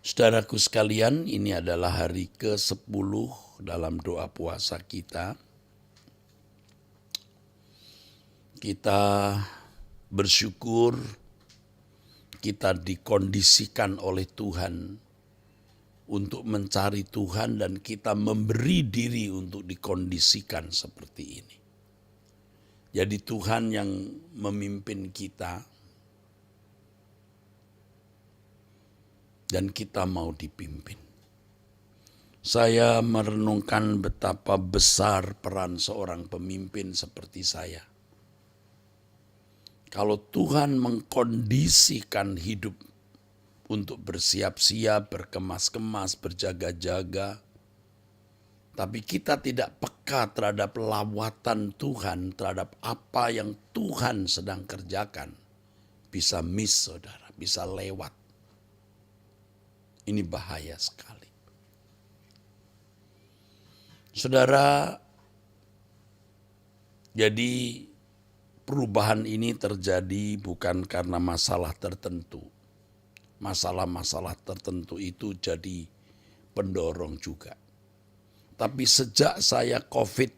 Saudaraku sekalian, ini adalah hari ke-10 dalam doa puasa kita. Kita bersyukur kita dikondisikan oleh Tuhan untuk mencari Tuhan dan kita memberi diri untuk dikondisikan seperti ini. Jadi Tuhan yang memimpin kita dan kita mau dipimpin. Saya merenungkan betapa besar peran seorang pemimpin seperti saya. Kalau Tuhan mengkondisikan hidup untuk bersiap-siap, berkemas-kemas, berjaga-jaga, tapi kita tidak peka terhadap lawatan Tuhan, terhadap apa yang Tuhan sedang kerjakan, bisa miss saudara, bisa lewat. Ini bahaya sekali. Saudara, jadi perubahan ini terjadi bukan karena masalah tertentu. Masalah-masalah tertentu itu jadi pendorong juga. Tapi sejak saya COVID,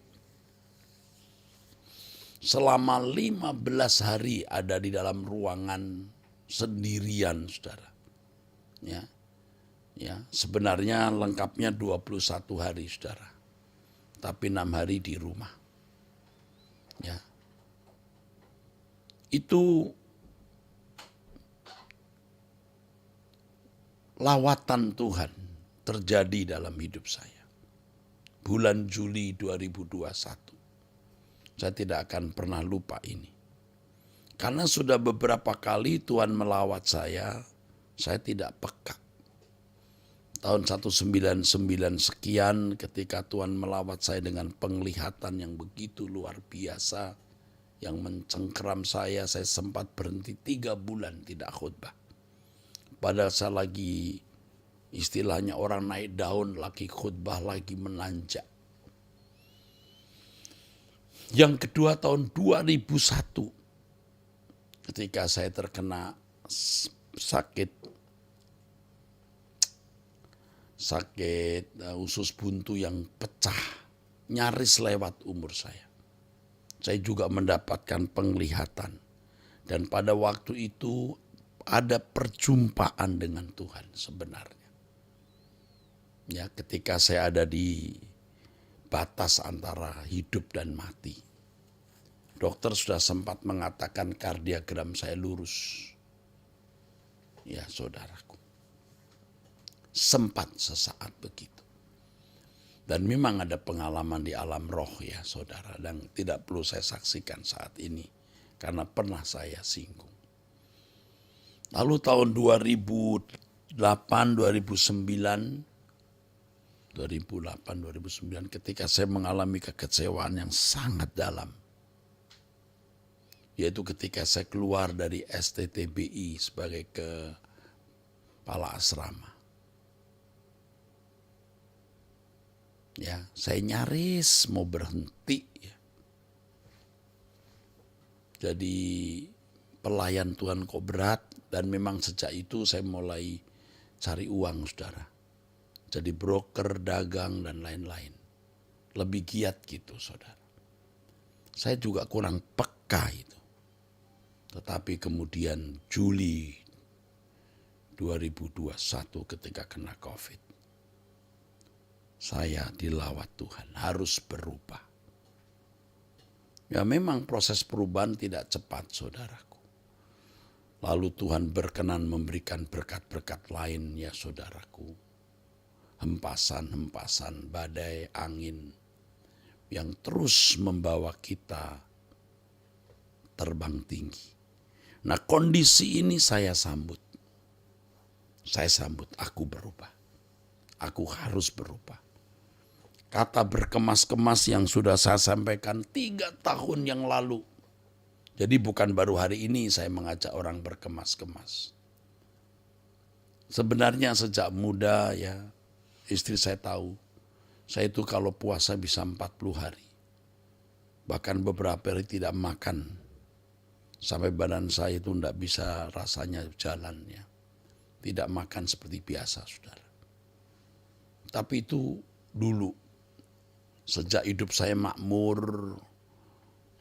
selama 15 hari ada di dalam ruangan sendirian, saudara. Ya, sebenarnya lengkapnya 21 hari, saudara. Tapi 6 hari di rumah. Ya. Itu lawatan Tuhan terjadi dalam hidup saya. Bulan Juli 2021. Saya tidak akan pernah lupa ini. Karena sudah beberapa kali Tuhan melawat saya tidak peka. Tahun 199 sekian ketika Tuhan melawat saya dengan penglihatan yang begitu luar biasa, yang mencengkeram saya sempat berhenti 3 bulan tidak khotbah. Padahal saya lagi istilahnya orang naik daun, lagi khotbah, lagi menanjak. Yang kedua tahun 2001 ketika saya terkena sakit usus buntu yang pecah, nyaris lewat umur saya. Saya juga mendapatkan penglihatan. Dan pada waktu itu ada perjumpaan dengan Tuhan sebenarnya. Ya, ketika saya ada di batas antara hidup dan mati. Dokter sudah sempat mengatakan kardiogram saya lurus. Ya, saudaraku. Sempat sesaat begitu. Dan memang ada pengalaman di alam roh ya saudara. Dan tidak perlu saya saksikan saat ini. Karena pernah saya singgung. Lalu tahun 2008, 2009 ketika saya mengalami kekecewaan yang sangat dalam. Yaitu ketika saya keluar dari STTBI sebagai kepala asrama. Ya, saya nyaris mau berhenti. Ya. Jadi pelayan Tuhan kok berat dan memang sejak itu saya mulai cari uang, saudara. Jadi broker, dagang dan lain-lain. Lebih giat gitu, saudara. Saya juga kurang peka itu. Tetapi kemudian Juli 2021 ketika kena COVID. Saya dilawat Tuhan, harus berubah. Ya memang proses perubahan tidak cepat, saudaraku. Lalu Tuhan berkenan memberikan berkat-berkat lain ya saudaraku. Hempasan-hempasan, badai, angin yang terus membawa kita terbang tinggi. Nah kondisi ini saya sambut. Saya sambut, aku berubah. Aku harus berubah. Kata berkemas-kemas yang sudah saya sampaikan 3 tahun yang lalu. Jadi bukan baru hari ini saya mengajak orang berkemas-kemas. Sebenarnya sejak muda ya, istri saya tahu. Saya itu kalau puasa bisa 40 hari. Bahkan beberapa hari tidak makan. Sampai badan saya itu tidak bisa rasanya jalan ya. tidak makan seperti biasa, saudara. Tapi itu dulu, sejak hidup saya makmur,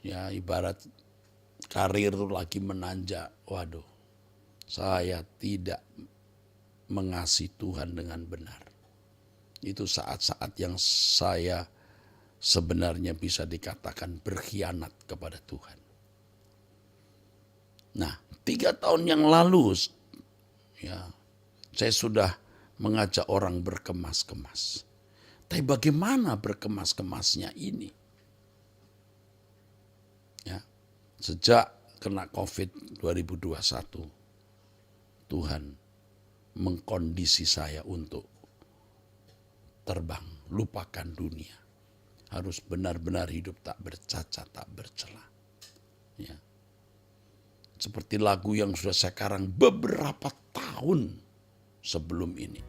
ya ibarat karir lagi menanjak, waduh, saya tidak mengasihi Tuhan dengan benar. Itu saat-saat yang saya sebenarnya bisa dikatakan berkhianat kepada Tuhan. Nah, 3 tahun yang lalu, ya, saya sudah mengajak orang berkemas-kemas. Tapi bagaimana berkemas-kemasnya ini? Ya, sejak kena COVID 2021, Tuhan mengkondisi saya untuk terbang, lupakan dunia. Harus benar-benar hidup tak bercacat, tak bercela. Ya. Seperti lagu yang sudah saya karang beberapa tahun sebelum ini.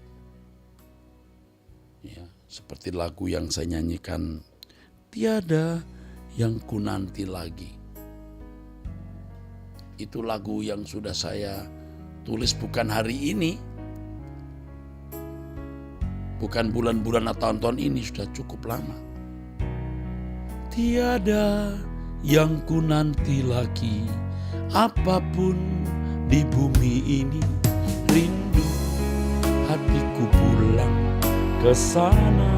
Ya, seperti lagu yang saya nyanyikan, tiada yang ku nanti lagi. Itu lagu yang sudah saya tulis bukan hari ini, bukan bulan-bulan atau tahun-tahun ini, sudah cukup lama. Tiada yang ku nanti lagi, apapun di bumi ini, rindu hatiku pulang ke sana.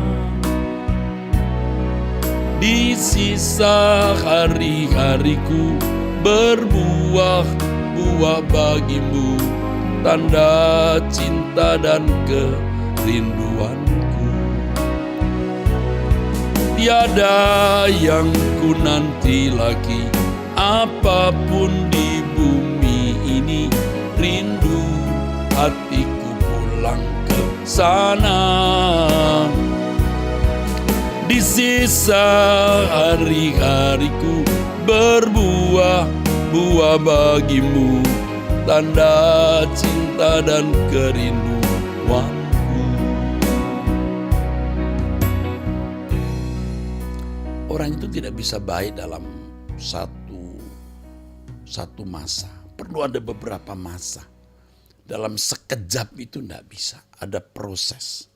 Di sisa hari-hariku berbuah-buah bagimu, tanda cinta dan kerinduanku. Tiada yang ku nanti lagi, apapun di bumi ini, rindu hatiku pulang ke sana. Di sisa hari-hariku berbuah-buah bagimu, tanda cinta dan kerinduanku. Orang itu tidak bisa baik dalam satu masa. Perlu ada beberapa masa. Dalam sekejap itu tidak bisa. Ada proses.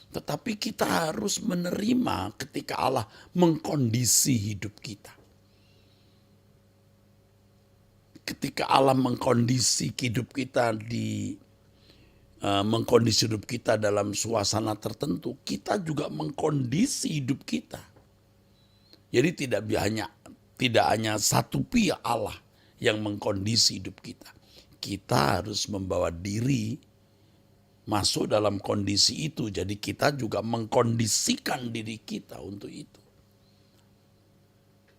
Tetapi kita harus menerima ketika Allah mengkondisi hidup kita. Ketika Allah mengkondisi hidup kita mengkondisi hidup kita dalam suasana tertentu, kita juga mengkondisi hidup kita. Jadi tidak hanya satu pihak Allah yang mengkondisi hidup kita. Kita harus membawa diri masuk dalam kondisi itu. Jadi kita juga mengkondisikan diri kita untuk itu.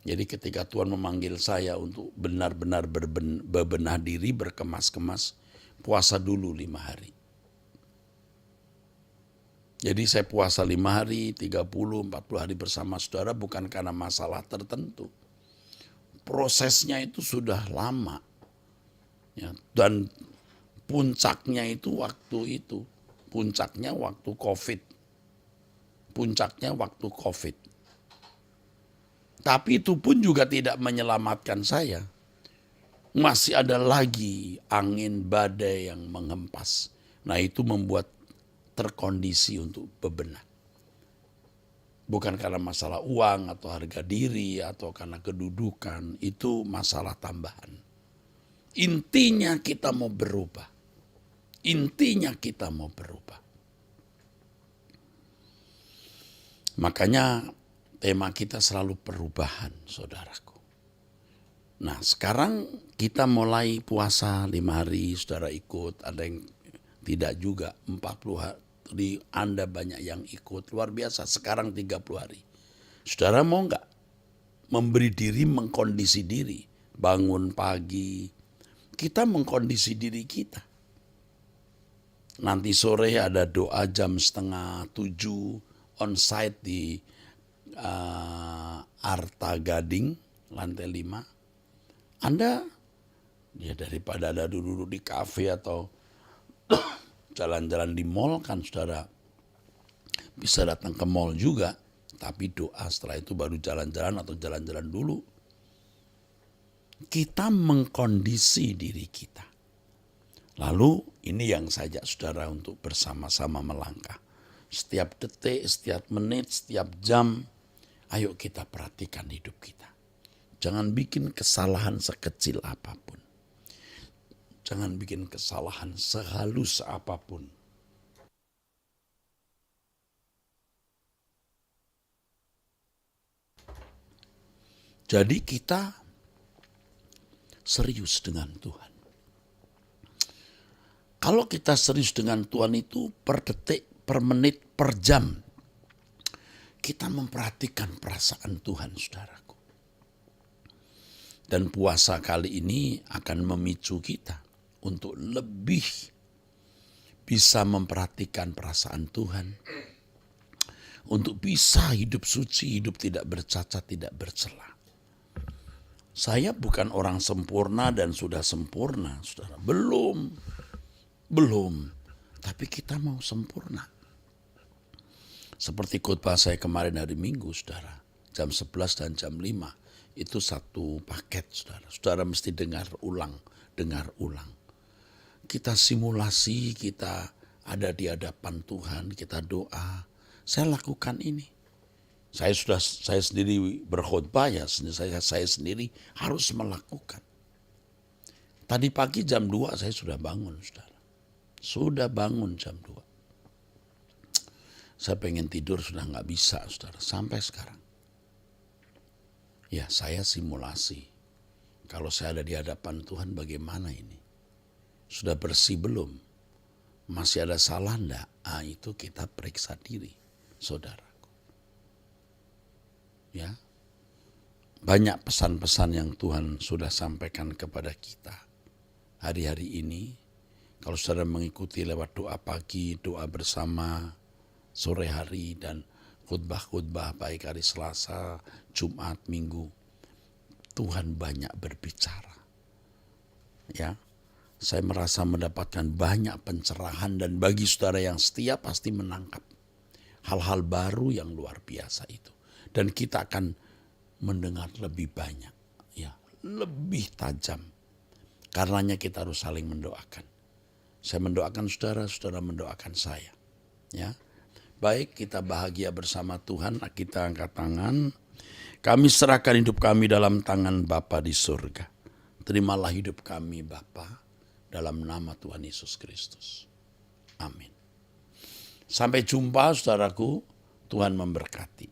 Jadi ketika Tuhan memanggil saya untuk benar-benar berbenah diri, berkemas-kemas, puasa dulu 5 hari. Jadi saya puasa 5 hari, 30, 40 hari bersama saudara bukan karena masalah tertentu. Prosesnya itu sudah lama. Ya, dan puncaknya itu waktu itu. Puncaknya waktu COVID. Puncaknya waktu COVID. Tapi itu pun juga tidak menyelamatkan saya. Masih ada lagi angin badai yang menghempas. Nah itu membuat terkondisi untuk bebenah. Bukan karena masalah uang atau harga diri atau karena kedudukan. Itu masalah tambahan. Intinya kita mau berubah. Intinya kita mau berubah. Makanya tema kita selalu perubahan, saudaraku. Nah sekarang kita mulai puasa 5 hari, saudara ikut. Ada yang tidak juga, 40 hari. Anda banyak yang ikut, luar biasa. Sekarang 30 hari. Saudara mau enggak memberi diri, mengkondisi diri. Bangun pagi, kita mengkondisi diri kita. Nanti sore ada doa jam 6:30 on-site di Arta Gading, lantai 5. Anda, ya daripada ada duduk di kafe atau jalan-jalan di mall, kan saudara bisa datang ke mall juga. Tapi doa setelah itu baru jalan-jalan atau jalan-jalan dulu. Kita mengkondisi diri kita. Lalu ini yang saya ajak saudara untuk bersama-sama melangkah. Setiap detik, setiap menit, setiap jam, ayo kita perhatikan hidup kita. Jangan bikin kesalahan sekecil apapun. Jangan bikin kesalahan sehalus apapun. Jadi kita serius dengan Tuhan. Kalau kita serius dengan Tuhan itu per detik, per menit, per jam, kita memperhatikan perasaan Tuhan, saudaraku. Dan puasa kali ini akan memicu kita untuk lebih bisa memperhatikan perasaan Tuhan. Untuk bisa hidup suci, hidup tidak bercacat, tidak bercela. Saya bukan orang sempurna dan sudah sempurna, saudara. Belum. Tapi kita mau sempurna. Seperti khotbah saya kemarin hari Minggu, saudara. Jam 11 dan jam 5. Itu satu paket, saudara. Saudara mesti dengar ulang. Kita simulasi, kita ada di hadapan Tuhan, kita doa. Saya lakukan ini. Saya sendiri berkhotbah ya, saya sendiri harus melakukan. Tadi pagi jam 2 saya sudah bangun, saudara. Sudah bangun jam 2. Saya pengen tidur sudah nggak bisa, saudara, sampai sekarang. Ya, saya simulasi. Kalau saya ada di hadapan Tuhan bagaimana ini? Sudah bersih belum? Masih ada salah enggak? Itu kita periksa diri, saudara. Ya, banyak pesan-pesan yang Tuhan sudah sampaikan kepada kita hari-hari ini. Kalau saudara mengikuti lewat doa pagi, doa bersama, sore hari, dan khotbah-khotbah baik hari Selasa, Jumat, Minggu, Tuhan banyak berbicara. Ya, saya merasa mendapatkan banyak pencerahan, dan bagi saudara yang setia pasti menangkap hal-hal baru yang luar biasa itu. Dan kita akan mendengar lebih banyak, ya, lebih tajam. Karenanya kita harus saling mendoakan. Saya mendoakan saudara, saudara mendoakan saya. Ya, baik, kita bahagia bersama Tuhan. Kita angkat tangan. Kami serahkan hidup kami dalam tangan Bapa di surga. Terimalah hidup kami Bapa, dalam nama Tuhan Yesus Kristus. Amin. Sampai jumpa saudaraku. Tuhan memberkati.